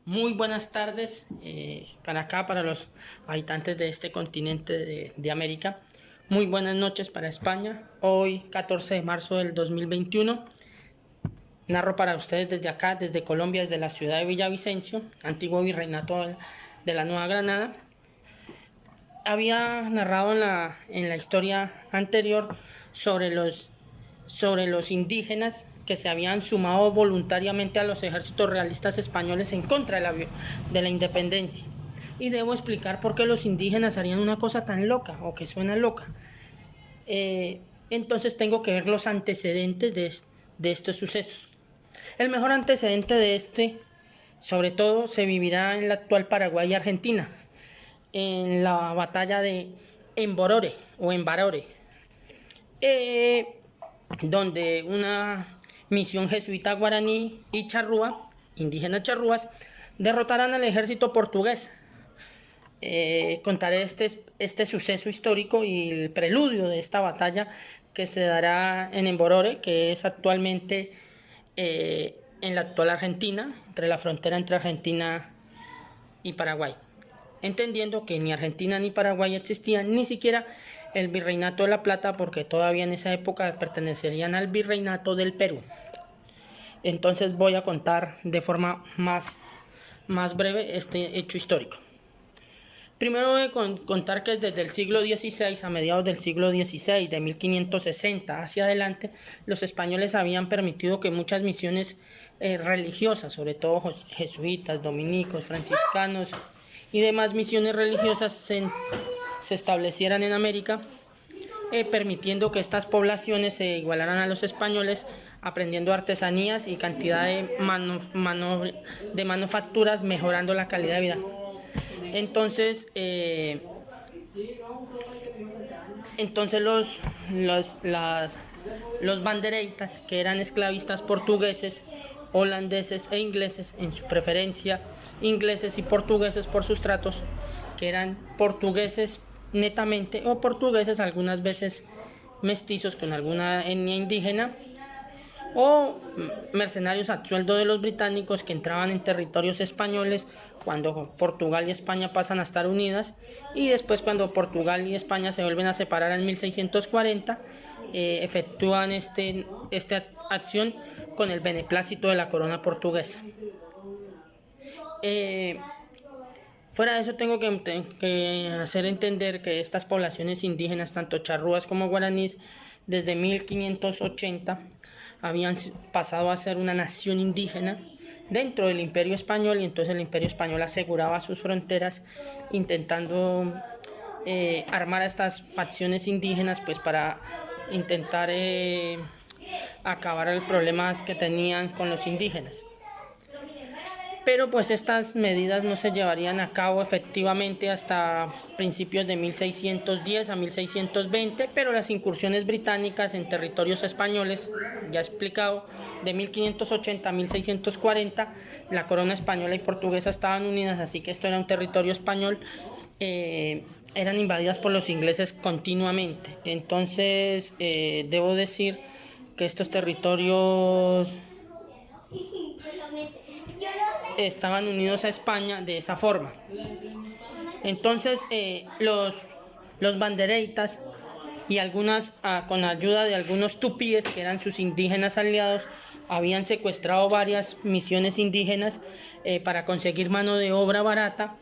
Muy buenas tardes para acá, para los habitantes de este continente de América. Muy buenas noches para España. Hoy, 14 de marzo del 2021, narro para ustedes desde acá, desde Colombia, desde la ciudad de Villavicencio, antiguo virreinato de la Nueva Granada. Había narrado en la historia anterior sobre los indígenas que se habían sumado voluntariamente a los ejércitos realistas españoles en contra de la independencia. Y debo explicar por qué los indígenas harían una cosa tan loca, o que suena loca. Entonces tengo que ver los antecedentes de estos sucesos. El mejor antecedente de este, sobre todo, se vivirá en la actual Paraguay y Argentina, en la batalla de Emborore o Embarore, donde una misión jesuita guaraní y charrúa, indígenas charrúas, derrotarán al ejército portugués. Contaré este suceso histórico y el preludio de esta batalla que se dará en Emborore, que es actualmente en la actual Argentina, entre la frontera entre Argentina y Paraguay, entendiendo que ni Argentina ni Paraguay existían, ni siquiera el Virreinato de la Plata, porque todavía en esa época pertenecerían al Virreinato del Perú. Entonces voy a contar de forma más breve este hecho histórico. Primero voy a contar que desde el siglo XVI, a mediados del siglo XVI, de 1560 hacia adelante, los españoles habían permitido que muchas misiones religiosas, sobre todo jesuitas, dominicos, franciscanos y demás misiones religiosas se establecieran en América, permitiendo que estas poblaciones se igualaran a los españoles, aprendiendo artesanías y cantidad de manufacturas, mejorando la calidad de vida. Entonces los bandereitas, que eran esclavistas portugueses, holandeses e ingleses, en su preferencia ingleses y portugueses por sus tratos, que eran portugueses netamente o portugueses algunas veces mestizos con alguna etnia indígena, o mercenarios a sueldo de los británicos que entraban en territorios españoles cuando Portugal y España pasan a estar unidas, y después cuando Portugal y España se vuelven a separar en 1640, efectúan esta acción con el beneplácito de la corona portuguesa. Fuera de eso, tengo que hacer entender que estas poblaciones indígenas, tanto charrúas como guaraníes, desde 1580 habían pasado a ser una nación indígena dentro del Imperio Español, y entonces el Imperio Español aseguraba sus fronteras intentando armar a estas facciones indígenas, pues para intentar acabar los problemas que tenían con los indígenas. Pero pues estas medidas no se llevarían a cabo efectivamente hasta principios de 1610 a 1620, pero las incursiones británicas en territorios españoles, ya explicado, de 1580 a 1640, la corona española y portuguesa estaban unidas, así que esto era un territorio español, eran invadidas por los ingleses continuamente. Entonces debo decir que estos territorios estaban unidos a España de esa forma. Entonces los bandereitas y con ayuda de algunos tupíes, que eran sus indígenas aliados, habían secuestrado varias misiones indígenas para conseguir mano de obra barata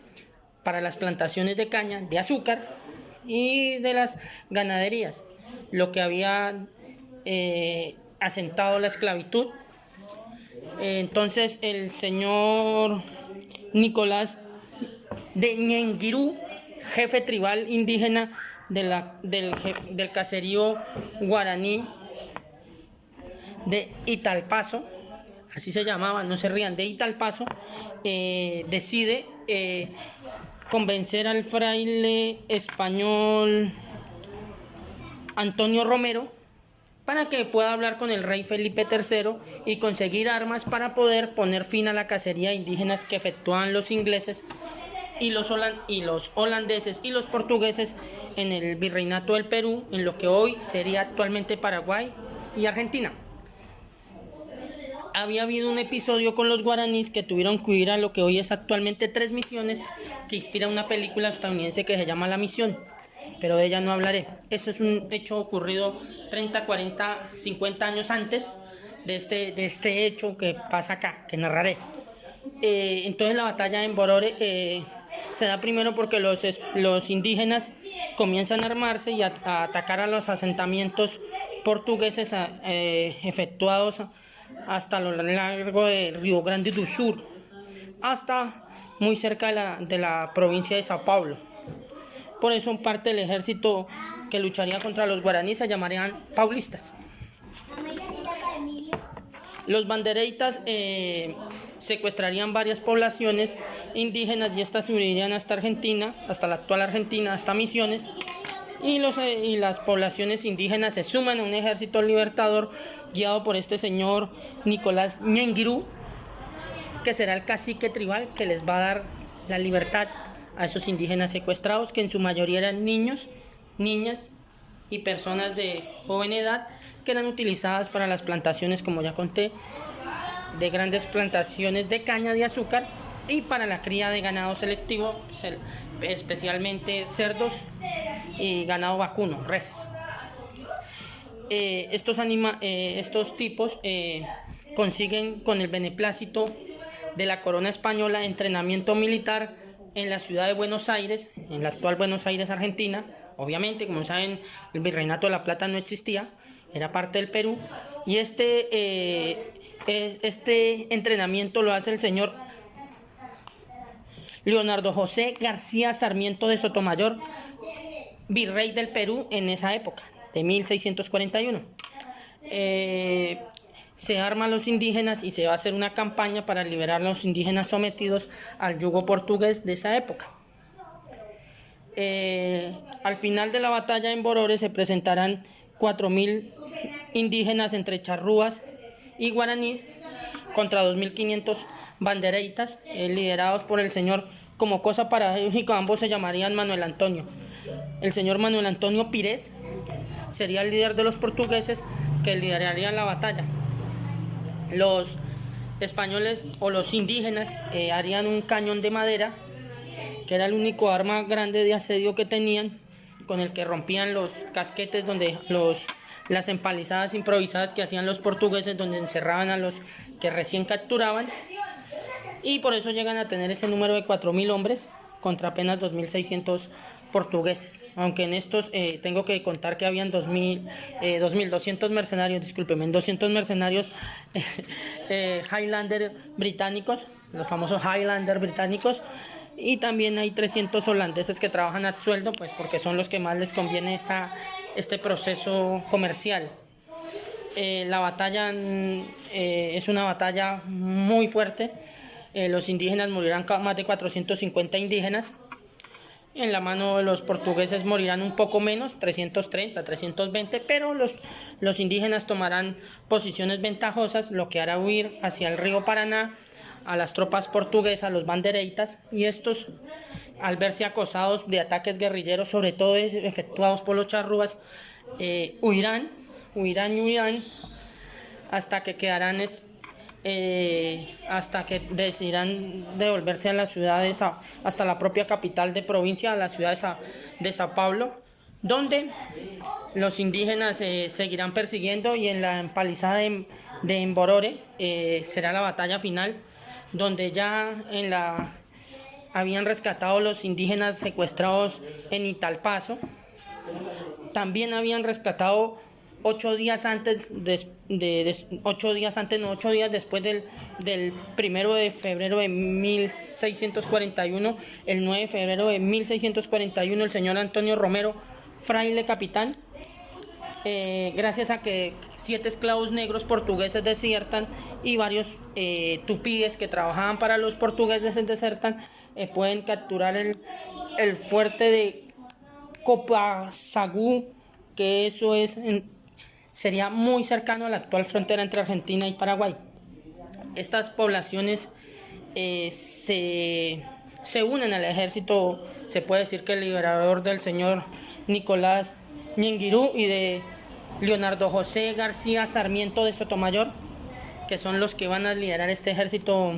para las plantaciones de caña, de azúcar y de las ganaderías, lo que había asentado la esclavitud. Entonces el señor Nicolás de Ñenguirú, jefe tribal indígena del caserío guaraní de Italpaso, así se llamaba, no se rían, de Italpaso, decide convencer al fraile español Antonio Romero para que pueda hablar con el rey Felipe III y conseguir armas para poder poner fin a la cacería de indígenas que efectuaban los ingleses y los holandeses y los portugueses en el Virreinato del Perú, en lo que hoy sería actualmente Paraguay y Argentina. había habido un episodio con los guaraníes que tuvieron que huir a lo que hoy es actualmente Tres Misiones, que inspira una película estadounidense que se llama La Misión, pero de ella no hablaré. Esto es un hecho ocurrido 30, 40, 50 años antes de este hecho que pasa acá, que narraré. Entonces la batalla en Borore se da primero porque los indígenas comienzan a armarse y a atacar a los asentamientos portugueses efectuados hasta lo largo de Río Grande do Sur, hasta muy cerca de la provincia de Sao Paulo. Por eso parte del ejército que lucharía contra los guaraníes se llamarían paulistas. Los bandereitas secuestrarían varias poblaciones indígenas y estas se unirían hasta Argentina, hasta la actual Argentina, hasta Misiones, y las poblaciones indígenas se suman a un ejército libertador guiado por este señor Nicolás Ñenguirú, que será el cacique tribal que les va a dar la libertad a esos indígenas secuestrados, que en su mayoría eran niños, niñas y personas de joven edad, que eran utilizadas para las plantaciones, como ya conté, de grandes plantaciones de caña de azúcar y para la cría de ganado selectivo, especialmente cerdos y ganado vacuno, reses. Estos tipos consiguen con el beneplácito de la corona española entrenamiento militar en la ciudad de Buenos Aires, en la actual Buenos Aires, Argentina. Obviamente, como saben, el Virreinato de la Plata no existía, era parte del Perú, y este entrenamiento lo hace el señor Leonardo José García Sarmiento de Sotomayor, virrey del Perú en esa época, de 1641. Se arman los indígenas y se va a hacer una campaña para liberar a los indígenas sometidos al yugo portugués de esa época. Al final de la batalla en Borore se presentarán 4.000 indígenas entre charrúas y guaraníes contra 2.500 bandereitas liderados por el señor, como cosa paradójica, ambos se llamarían Manuel Antonio. El señor Manuel Antonio Pires sería el líder de los portugueses que liderarían la batalla. Los españoles o los indígenas harían un cañón de madera, que era el único arma grande de asedio que tenían, con el que rompían los casquetes, donde las empalizadas improvisadas que hacían los portugueses, donde encerraban a los que recién capturaban, y por eso llegan a tener ese número de 4.000 hombres contra apenas 2.600 portugueses, aunque en estos tengo que contar que habían 2.200 mercenarios, discúlpeme, 200 mercenarios Highlander británicos, los famosos Highlander británicos, y también hay 300 holandeses que trabajan a sueldo, pues porque son los que más les conviene este proceso comercial. La batalla es una batalla muy fuerte. Los indígenas morirán, más de 450 indígenas. En la mano de los portugueses morirán un poco menos, 330, 320, pero los indígenas tomarán posiciones ventajosas, lo que hará huir hacia el río Paraná a las tropas portuguesas, los bandereitas, y estos, al verse acosados de ataques guerrilleros, sobre todo efectuados por los charrúas, huirán hasta que quedarán hasta que decidirán devolverse a las ciudades, hasta la propia capital de provincia, a la ciudad de Sao Paulo, donde los indígenas seguirán persiguiendo, y en la empalizada de Emborore será la batalla final, donde ya habían rescatado los indígenas secuestrados en Italpaso. También habían rescatado 8 días después del 1 de febrero de 1641, el 9 de febrero de 1641, el señor Antonio Romero, fraile capitán, gracias a que 7 esclavos negros portugueses desiertan y varios tupíes que trabajaban para los portugueses desertan, pueden capturar el fuerte de Copacabana, que eso sería muy cercano a la actual frontera entre Argentina y Paraguay. Estas poblaciones se unen al ejército, se puede decir que el liberador del señor Nicolás Ñenguirú y de Leonardo José García Sarmiento de Sotomayor, que son los que van a liderar este ejército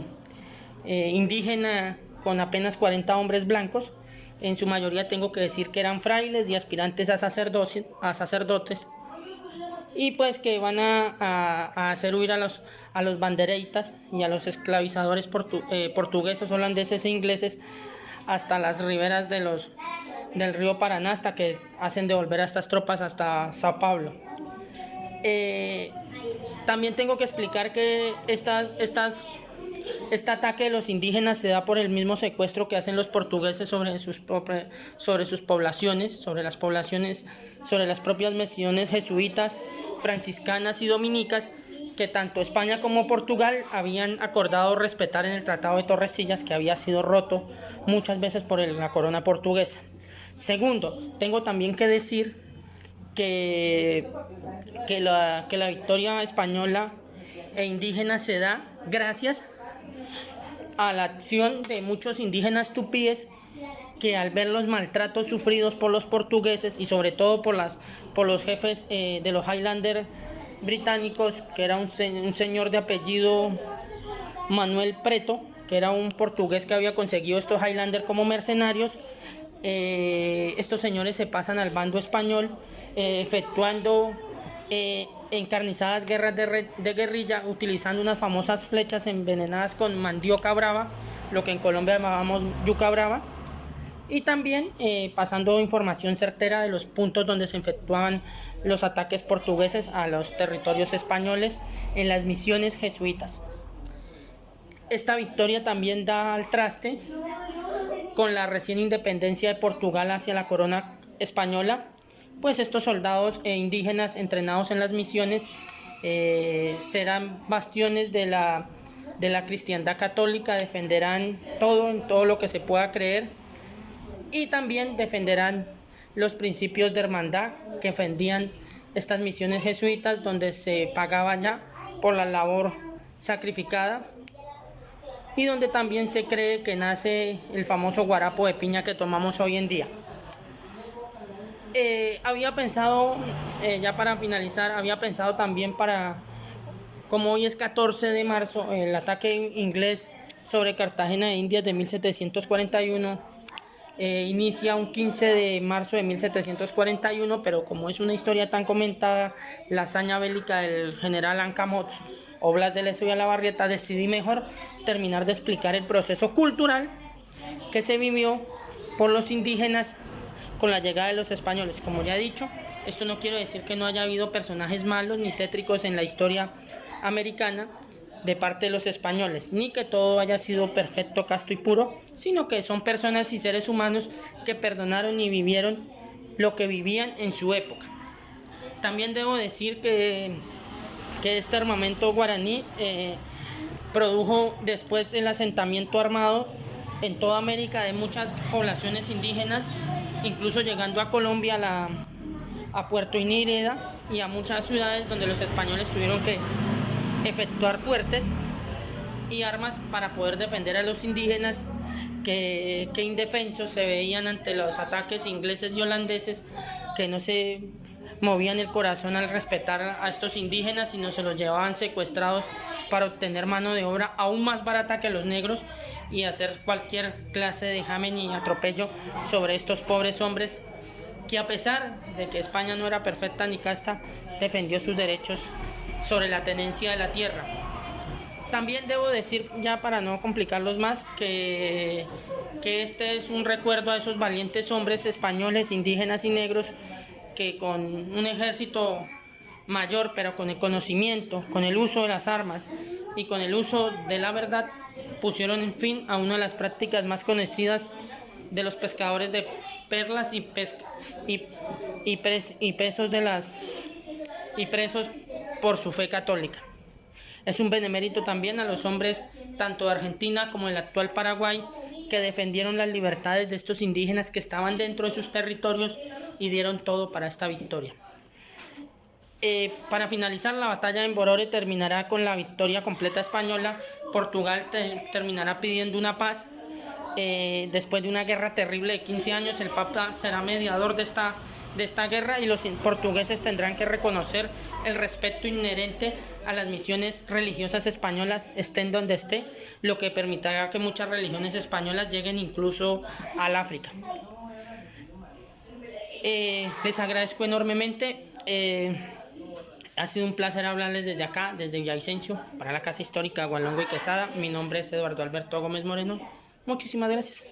indígena con apenas 40 hombres blancos. En su mayoría tengo que decir que eran frailes y aspirantes a sacerdotes, y pues que van a hacer huir a los bandereitas y a los esclavizadores portugueses, holandeses e ingleses hasta las riberas del río Paraná, hasta que hacen devolver a estas tropas hasta Sao Paulo. También tengo que explicar que este ataque de los indígenas se da por el mismo secuestro que hacen los portugueses sobre sus poblaciones, sobre las propias misiones jesuitas, franciscanas y dominicas, que tanto España como Portugal habían acordado respetar en el Tratado de Tordesillas, que había sido roto muchas veces por la corona portuguesa. Segundo, tengo también que decir que la victoria española e indígena se da gracias a la acción de muchos indígenas tupíes, que al ver los maltratos sufridos por los portugueses y sobre todo por los jefes de los Highlanders británicos, que era un señor de apellido Manuel Preto, que era un portugués que había conseguido estos Highlanders como mercenarios. Estos señores se pasan al bando español, efectuando encarnizadas guerras de guerrilla, utilizando unas famosas flechas envenenadas con mandioca brava, lo que en Colombia llamábamos yuca brava, y también pasando información certera de los puntos donde se efectuaban los ataques portugueses a los territorios españoles en las misiones jesuitas. Esta victoria también da al traste con la recién independencia de Portugal hacia la corona española, pues estos soldados indígenas entrenados en las misiones serán bastiones de la cristiandad católica, defenderán en todo lo que se pueda creer, y también defenderán los principios de hermandad que defendían estas misiones jesuitas, donde se pagaba ya por la labor sacrificada, y donde también se cree que nace el famoso guarapo de piña que tomamos hoy en día. Había pensado, ya para finalizar, también como hoy es 14 de marzo, el ataque inglés sobre Cartagena de Indias de 1741, inicia un 15 de marzo de 1741, pero como es una historia tan comentada, la hazaña bélica del general Ancamot, Oblas de Lezo y Alabarrieta, decidí mejor terminar de explicar el proceso cultural que se vivió por los indígenas con la llegada de los españoles. Como ya he dicho, esto no quiere decir que no haya habido personajes malos ni tétricos en la historia americana de parte de los españoles, ni que todo haya sido perfecto, casto y puro, sino que son personas y seres humanos que perdonaron y vivieron lo que vivían en su época. También debo decir que este armamento guaraní produjo después el asentamiento armado en toda América de muchas poblaciones indígenas, incluso llegando a Colombia, a Puerto Inírida y a muchas ciudades donde los españoles tuvieron que efectuar fuertes y armas para poder defender a los indígenas que indefensos se veían ante los ataques ingleses y holandeses, que no se movían el corazón al respetar a estos indígenas, sino se los llevaban secuestrados para obtener mano de obra aún más barata que los negros y hacer cualquier clase de vejamen y atropello sobre estos pobres hombres que, a pesar de que España no era perfecta ni casta, defendió sus derechos sobre la tenencia de la tierra. También debo decir, ya para no complicarlos más, que este es un recuerdo a esos valientes hombres españoles, indígenas y negros, que con un ejército mayor, pero con el conocimiento, con el uso de las armas y con el uso de la verdad, pusieron en fin a una de las prácticas más conocidas de los pescadores de perlas y presos por su fe católica. Es un benemérito también a los hombres tanto de Argentina como del actual Paraguay, que defendieron las libertades de estos indígenas que estaban dentro de sus territorios y dieron todo para esta victoria. Para finalizar, la batalla de Mborore terminará con la victoria completa española. Portugal terminará pidiendo una paz. Después de una guerra terrible de 15 años, el Papa será mediador de esta guerra, y los portugueses tendrán que reconocer el respeto inherente a las misiones religiosas españolas, estén donde esté, lo que permitirá que muchas religiones españolas lleguen incluso al África. Les agradezco enormemente. Ha sido un placer hablarles desde acá, desde Villavicencio, para la Casa Histórica Gualongo y Quesada. Mi nombre es Eduardo Alberto Gómez Moreno. Muchísimas gracias.